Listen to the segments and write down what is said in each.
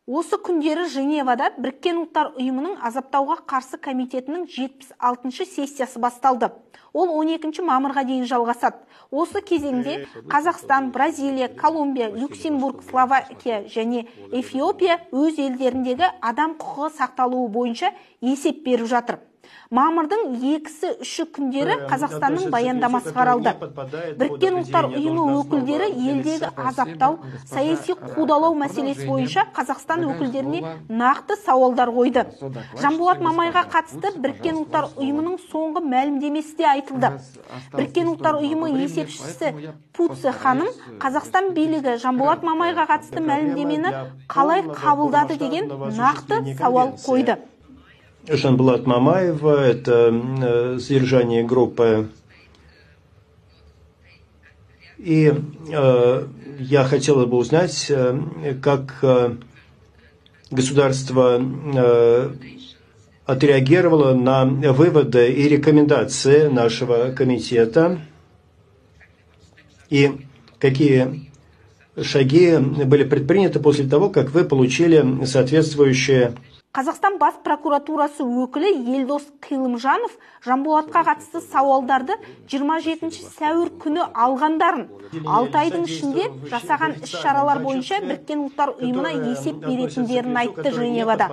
Осы күндері Женевада Біріккен ұлттар ұйымының азаптауға қарсы комитетінің 76-шы сессиясы басталды. Ол 12 мамырға дейін жалғасады. Осы кезеңде Қазақстан, Бразилия, Колумбия, Люксембург, Словакия және Эфиопия өз елдеріндегі адам құқығы сақталуы бойынша есеп беріп жатыр. Мамырдың 2-3 күндері Қазақстанның баяндамасы қаралды. Біріккен ұлттар ұйымы өкілдері елдегі азаптау, саяси қудалау мәселесі бойынша Қазақстан өкілдеріне нақты сауалдар қойды. Жанболат Мамайға қатысты Біріккен ұлттар ұйымының соңғы мәлімдемесі де айтылды. Біріккен ұлттар ұйымы есепшісі Путце ханым Қазақстан билігі Жанболат Мамайға қатысты мәлімдемені қалай қабылдады деген нақты сауал қойды. Жанболат Мамаева, это содержание группы. И я хотела бы узнать, как государство отреагировало на выводы и рекомендации нашего комитета, и какие шаги были предприняты после того, как вы получили соответствующие. Қазақстан бас прокуратурасы өкілі Елдос Қилымжанов Жанболатқа қатысты сауалдарды 27 сәуір күні алғандарын, 6 айдың ішінде жасаған іс-шаралар бойынша Біріккен ұлттар ұйымына есеп беретіндерін айтты Женевада.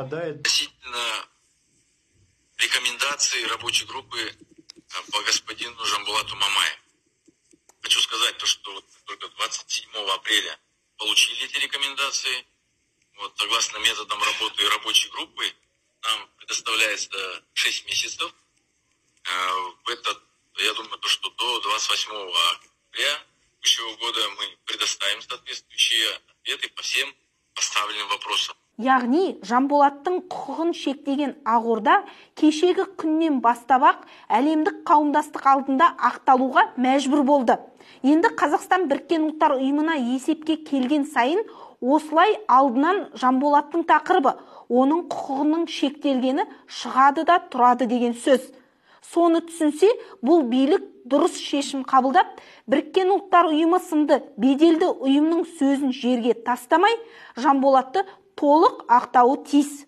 Рекомендации рабочей группы по господину Жанболату Мамаю. Хочу сказать, что только 27 апреля получили эти рекомендации. Вот, согласно методам работы рабочей группы, нам предоставляется 6 месяцев. Я думаю, что до 28 апреля будущего года мы предоставим соответствующие ответы по всем поставленным вопросам. Яғни, Жанболаттың құқығын шектеген Ақорда кешегі күннен бастап-ақ әлемдік қауымдастық алдында ақталуға мәжбүр болды. Енді Қазақстан Біріккен ұлттар ұйымына есепке келген сайын осылай алдынан Жанболаттың тақырыбы, оның құқығының шектелгені шығады да тұрады деген сөз. Соны түсінсе, бұл билік дұрыс шешім қабылдап, Біріккен ұлттар ұйымы сынды беделді ұйымның сөзін жерге тастамай, Жанболатты толық ақтауы тиіс.